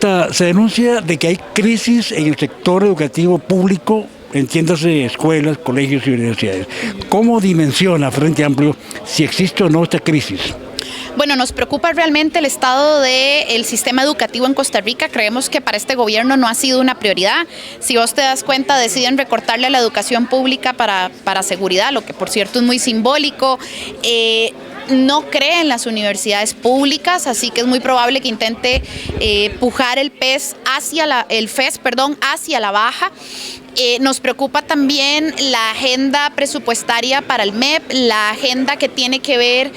Diputada, se denuncia de que hay crisis en el sector educativo público, entiéndase escuelas, colegios y universidades. ¿Cómo dimensiona Frente Amplio si existe o no esta crisis? Bueno, nos preocupa realmente el estado del sistema educativo en Costa Rica. Creemos que para este gobierno no ha sido una prioridad. Si vos te das cuenta, deciden recortarle a la educación pública para seguridad, lo que por cierto es muy simbólico. No cree en las universidades públicas, así que es muy probable que intente pujar el FES hacia la baja. Nos preocupa también la agenda presupuestaria para el MEP, la agenda que tiene que ver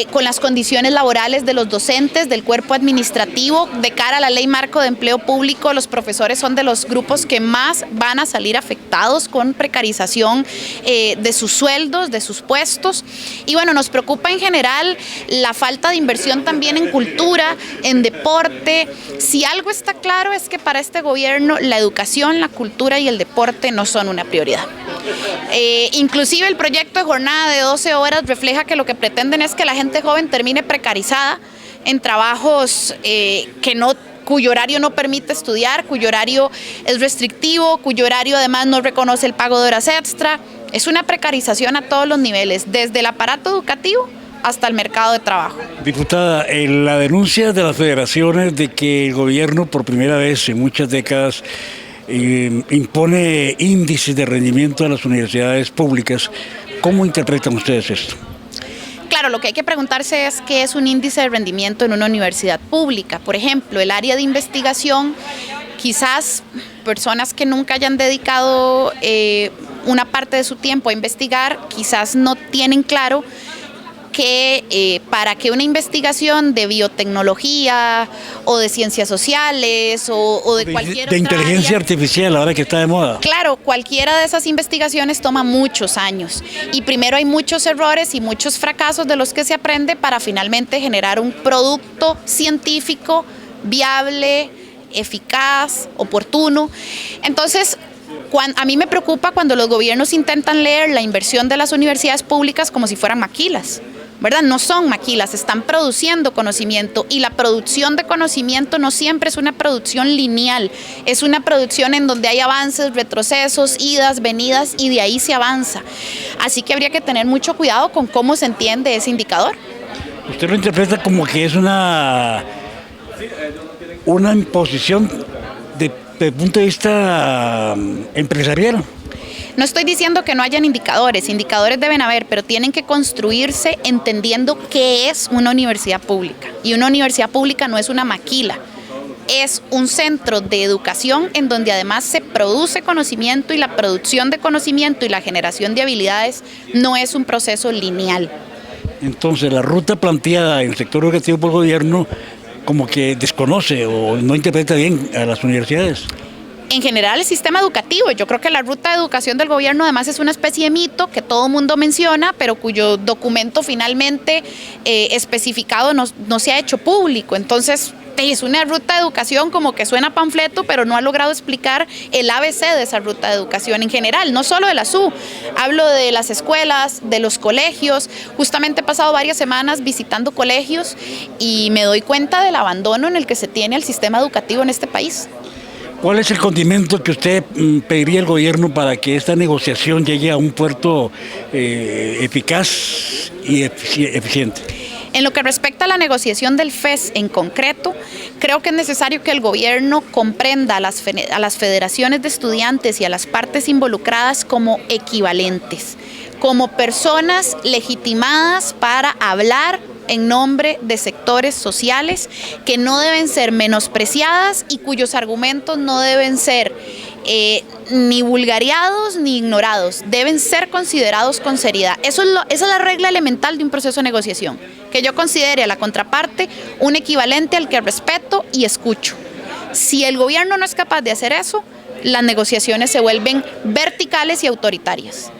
con las condiciones laborales de los docentes, del cuerpo administrativo. De cara a la ley marco de empleo público, los profesores son de los grupos que más van a salir afectados con precarización de sus sueldos, de sus puestos. Y bueno, nos preocupa en general la falta de inversión también en cultura, en deporte. Si algo está claro es que para este gobierno la educación, la cultura y el deporte no son una prioridad. Inclusive el proyecto de jornada de 12 horas refleja que lo que pretenden es que la gente joven termine precarizada en trabajos cuyo horario no permite estudiar, cuyo horario es restrictivo, cuyo horario además no reconoce el pago de horas extra. Es una precarización a todos los niveles, desde el aparato educativo hasta el mercado de trabajo. Diputada, la denuncia de las federaciones de que el gobierno por primera vez en muchas décadas impone índices de rendimiento a las universidades públicas, ¿cómo interpretan ustedes esto? Claro, lo que hay que preguntarse es qué es un índice de rendimiento en una universidad pública. Por ejemplo, el área de investigación, quizás personas que nunca hayan dedicado una parte de su tiempo a investigar, quizás no tienen claro que para que una investigación de biotecnología o de ciencias sociales o de cualquier otra inteligencia artificial, ahora que está de moda. Claro, cualquiera de esas investigaciones toma muchos años y primero hay muchos errores y muchos fracasos de los que se aprende para finalmente generar un producto científico viable, eficaz, oportuno. Entonces, a mí me preocupa cuando los gobiernos intentan leer la inversión de las universidades públicas como si fueran maquilas, ¿verdad? No son maquilas, están produciendo conocimiento y la producción de conocimiento no siempre es una producción lineal, es una producción en donde hay avances, retrocesos, idas, venidas y de ahí se avanza. Así que habría que tener mucho cuidado con cómo se entiende ese indicador. ¿Usted lo interpreta como que es una imposición desde el punto de vista empresarial? No estoy diciendo que no hayan indicadores deben haber, pero tienen que construirse entendiendo qué es una universidad pública. Y una universidad pública no es una maquila, es un centro de educación en donde además se produce conocimiento y la producción de conocimiento y la generación de habilidades no es un proceso lineal. Entonces, la ruta planteada en el sector educativo por el gobierno como que desconoce o no interpreta bien a las universidades. En general el sistema educativo, yo creo que la ruta de educación del gobierno además es una especie de mito que todo el mundo menciona, pero cuyo documento finalmente especificado no se ha hecho público. Entonces es una ruta de educación como que suena panfleto, pero no ha logrado explicar el ABC de esa ruta de educación en general, no solo de la SU. Hablo de las escuelas, de los colegios. Justamente he pasado varias semanas visitando colegios y me doy cuenta del abandono en el que se tiene el sistema educativo en este país. ¿Cuál es el condimento que usted pediría al gobierno para que esta negociación llegue a un puerto eficaz y eficiente? En lo que respecta a la negociación del FES en concreto, creo que es necesario que el gobierno comprenda a las federaciones de estudiantes y a las partes involucradas como equivalentes, como personas legitimadas para hablar en nombre de sectores sociales que no deben ser menospreciadas y cuyos argumentos no deben ser ni vulgariados ni ignorados, deben ser considerados con seriedad. Esa es la regla elemental de un proceso de negociación, que yo considere a la contraparte un equivalente al que respeto y escucho. Si el gobierno no es capaz de hacer eso, las negociaciones se vuelven verticales y autoritarias.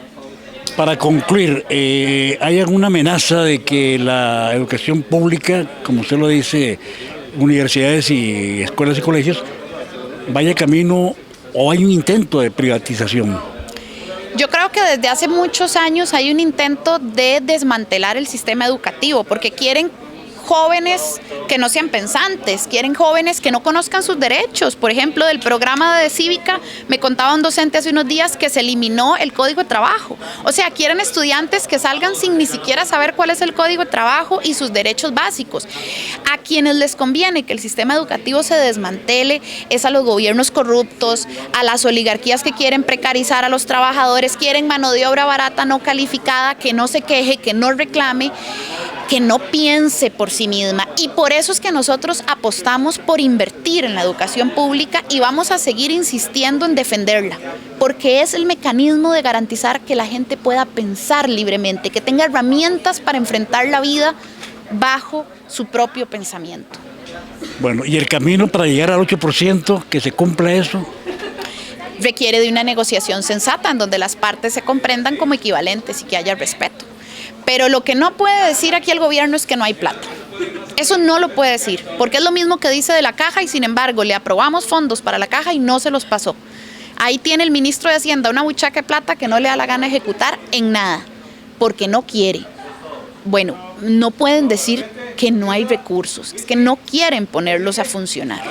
Para concluir, ¿hay alguna amenaza de que la educación pública, como usted lo dice, universidades y escuelas y colegios, vaya camino o hay un intento de privatización? Yo creo que desde hace muchos años hay un intento de desmantelar el sistema educativo porque quieren jóvenes que no sean pensantes, quieren jóvenes que no conozcan sus derechos. Por ejemplo, del programa de cívica me contaba un docente hace unos días que se eliminó el código de trabajo. O sea, quieren estudiantes que salgan sin ni siquiera saber cuál es el código de trabajo y sus derechos básicos. A quienes les conviene que el sistema educativo se desmantele es a los gobiernos corruptos, a las oligarquías que quieren precarizar a los trabajadores, quieren mano de obra barata no calificada, que no se queje, que no reclame, que no piense por sí misma. Y por eso es que nosotros apostamos por invertir en la educación pública y vamos a seguir insistiendo en defenderla, porque es el mecanismo de garantizar que la gente pueda pensar libremente, que tenga herramientas para enfrentar la vida bajo su propio pensamiento. Bueno, ¿y el camino para llegar al 8%, que se cumpla eso? Requiere de una negociación sensata en donde las partes se comprendan como equivalentes y que haya respeto. Pero lo que no puede decir aquí el gobierno es que no hay plata. Eso no lo puede decir, porque es lo mismo que dice de la caja y sin embargo le aprobamos fondos para la caja y no se los pasó. Ahí tiene el ministro de Hacienda una buchaca de plata que no le da la gana ejecutar en nada, porque no quiere. Bueno, no pueden decir que no hay recursos, es que no quieren ponerlos a funcionar.